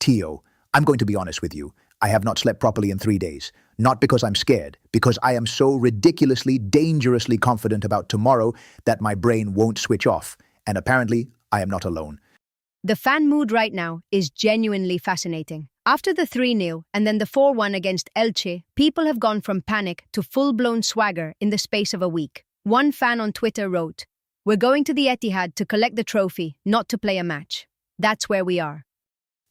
Tio, I'm going to be honest with you. I have not slept properly in 3 days. Not because I'm scared, because I am so ridiculously, dangerously confident about tomorrow that my brain won't switch off. And apparently, I am not alone. The fan mood right now is genuinely fascinating. After the 3-0 and then the 4-1 against Elche, people have gone from panic to full-blown swagger in the space of a week. One fan on Twitter wrote, "We're going to the Etihad to collect the trophy, not to play a match." That's where we are.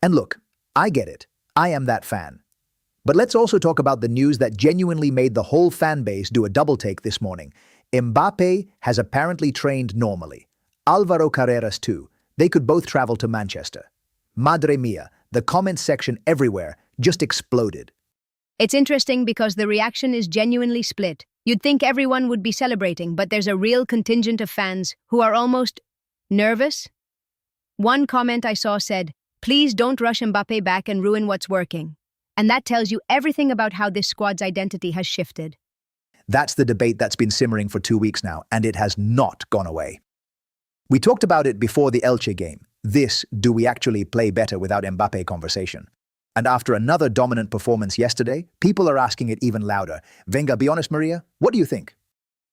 And look, I get it. I am that fan. But let's also talk about the news that genuinely made the whole fan base do a double take this morning. Mbappé has apparently trained normally. Alvaro Carreras too. They could both travel to Manchester. Madre mia, the comment section everywhere just exploded. It's interesting because the reaction is genuinely split. You'd think everyone would be celebrating, but there's a real contingent of fans who are almost nervous. One comment I saw said, "Please don't rush Mbappé back and ruin what's working." And that tells you everything about how this squad's identity has shifted. That's the debate that's been simmering for 2 weeks now, and it has not gone away. We talked about it before the Elche game. This "do we actually play better without Mbappé" conversation. And after another dominant performance yesterday, people are asking it even louder. Venga, be honest, Maria, what do you think?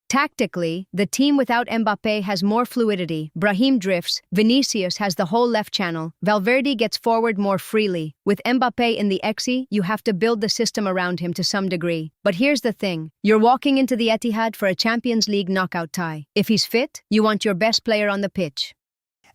Tactically, the team without Mbappé has more fluidity. Brahim drifts, Vinicius has the whole left channel, Valverde gets forward more freely. With Mbappé in the XE, you have to build the system around him to some degree. But here's the thing, you're walking into the Etihad for a Champions League knockout tie. If he's fit, you want your best player on the pitch.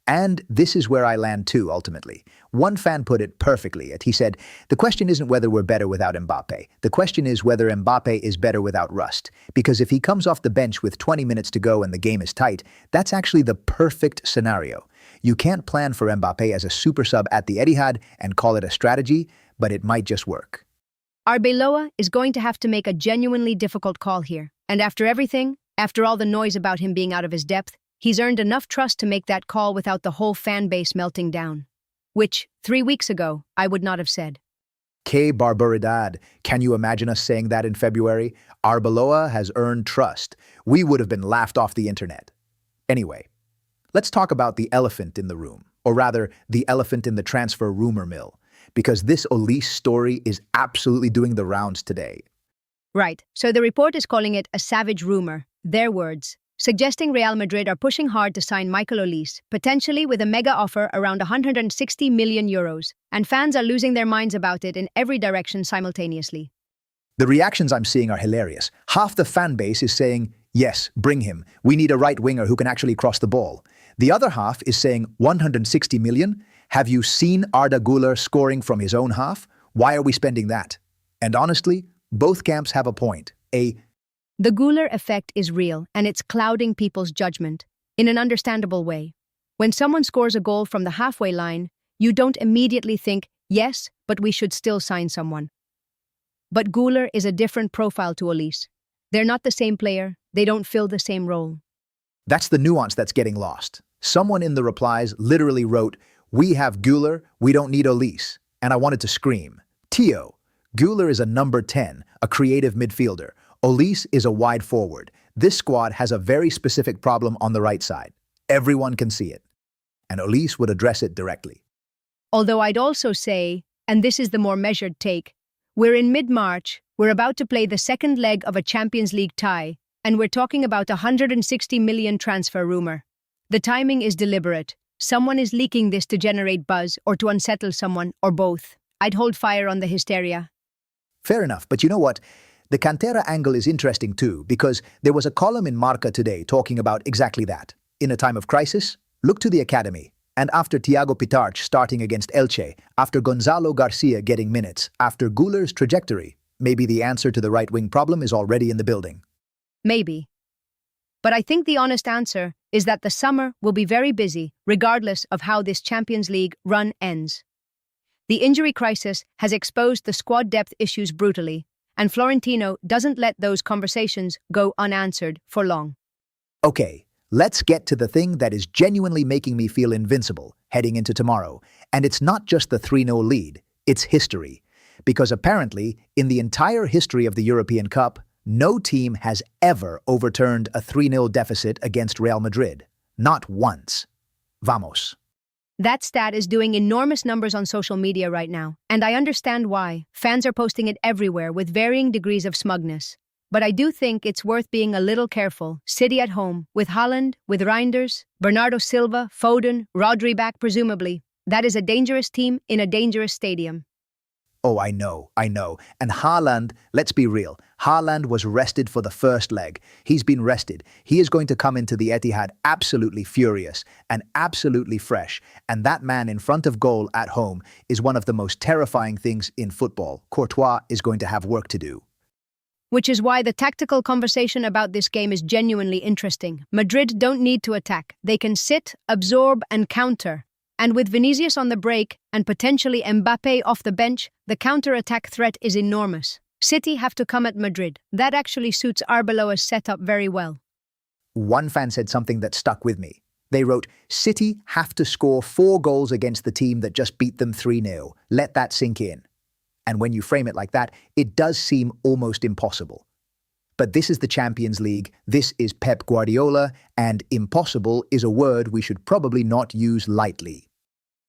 And this is where I land too, ultimately. One fan put it perfectly. He said, "The question isn't whether we're better without Mbappé. The question is whether Mbappé is better without rust. Because if he comes off the bench with 20 minutes to go and the game is tight, that's actually the perfect scenario. You can't plan for Mbappé as a super sub at the Etihad and call it a strategy, but it might just work." Arbeloa is going to have to make a genuinely difficult call here. And after everything, after all the noise about him being out of his depth, he's earned enough trust to make that call without the whole fan base melting down. Which, 3 weeks ago, I would not have said. Que barbaridad. Can you imagine us saying that in February? Arbeloa has earned trust. We would have been laughed off the internet. Anyway, let's talk about the elephant in the room, or rather, the elephant in the transfer rumor mill, because this Olise story is absolutely doing the rounds today. Right, so the report is calling it a savage rumor, their words, suggesting Real Madrid are pushing hard to sign Michael Olise, potentially with a mega offer around 160 million euros, and fans are losing their minds about it in every direction simultaneously. The reactions I'm seeing are hilarious. Half the fan base is saying, "Yes, bring him. We need a right winger who can actually cross the ball." The other half is saying, 160 million? Have you seen Arda Güler scoring from his own half? Why are we spending that? And honestly, both camps have a point. The Güler effect is real, and it's clouding people's judgment, in an understandable way. When someone scores a goal from the halfway line, you don't immediately think, "Yes, but we should still sign someone." But Güler is a different profile to Olise. They're not the same player, they don't fill the same role. That's the nuance that's getting lost. Someone in the replies literally wrote, "We have Güler, we don't need Olise." And I wanted to scream, "Tio, Güler is a number 10, a creative midfielder. Olise is a wide forward. This squad has a very specific problem on the right side. Everyone can see it." And Olise would address it directly. Although I'd also say, and this is the more measured take, we're in mid-March, we're about to play the second leg of a Champions League tie, and we're talking about a 160 million transfer rumor. The timing is deliberate. Someone is leaking this to generate buzz or to unsettle someone, or both. I'd hold fire on the hysteria. Fair enough, but you know what? The Cantera angle is interesting too, because there was a column in Marca today talking about exactly that. In a time of crisis, look to the academy. And after Thiago Pitarch starting against Elche, after Gonzalo Garcia getting minutes, after Güler's trajectory, maybe the answer to the right-wing problem is already in the building. Maybe. But I think the honest answer is that the summer will be very busy, regardless of how this Champions League run ends. The injury crisis has exposed the squad depth issues brutally, and Florentino doesn't let those conversations go unanswered for long. Okay, let's get to the thing that is genuinely making me feel invincible heading into tomorrow. And it's not just the 3-0 lead, it's history. Because apparently, in the entire history of the European Cup, no team has ever overturned a 3-0 deficit against Real Madrid. Not once. Vamos. That stat is doing enormous numbers on social media right now, and I understand why. Fans are posting it everywhere with varying degrees of smugness. But I do think it's worth being a little careful. City at home, with Haaland, with Reinders, Bernardo Silva, Foden, Rodri back presumably. That is a dangerous team in a dangerous stadium. Oh, I know. And Haaland, let's be real, Haaland was rested for the first leg. He's been rested. He is going to come into the Etihad absolutely furious and absolutely fresh. And that man in front of goal at home is one of the most terrifying things in football. Courtois is going to have work to do. Which is why the tactical conversation about this game is genuinely interesting. Madrid don't need to attack. They can sit, absorb, and counter. And with Vinicius on the break and potentially Mbappé off the bench, the counter-attack threat is enormous. City have to come at Madrid. That actually suits Arbeloa's setup very well. One fan said something that stuck with me. They wrote, City have to score 4 goals against the team that just beat them 3-0. Let that sink in. And when you frame it like that, it does seem almost impossible. But this is the Champions League, this is Pep Guardiola, and impossible is a word we should probably not use lightly.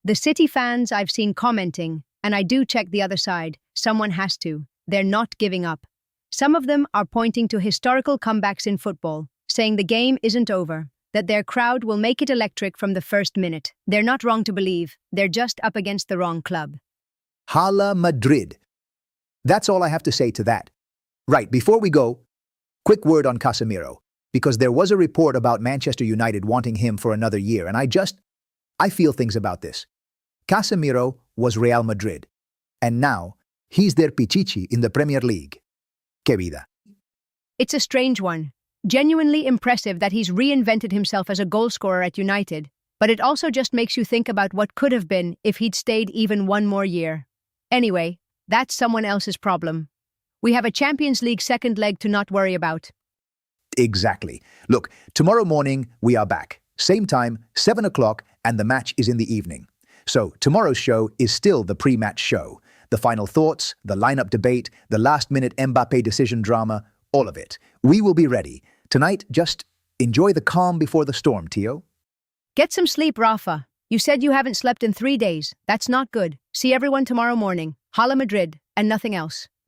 The City fans I've seen commenting, and I do check the other side, someone has to. They're not giving up. Some of them are pointing to historical comebacks in football, saying the game isn't over, that their crowd will make it electric from the first minute. They're not wrong to believe, they're just up against the wrong club. Hala Madrid. That's all I have to say to that. Right, before we go, quick word on Casemiro, because there was a report about Manchester United wanting him for another year, and I feel things about this. Casemiro was Real Madrid, and now he's their Pichichi in the Premier League. Que vida. It's a strange one. Genuinely impressive that he's reinvented himself as a goalscorer at United, but it also just makes you think about what could have been if he'd stayed even one more year. Anyway, that's someone else's problem. We have a Champions League second leg to not worry about. Exactly. Look, tomorrow morning we are back. Same time, 7 o'clock, and the match is in the evening. So tomorrow's show is still the pre-match show. The final thoughts, the lineup debate, the last-minute Mbappé decision drama, all of it. We will be ready. Tonight, just enjoy the calm before the storm, Tio. Get some sleep, Rafa. You said you haven't slept in 3 days. That's not good. See everyone tomorrow morning. Hala Madrid, and nothing else.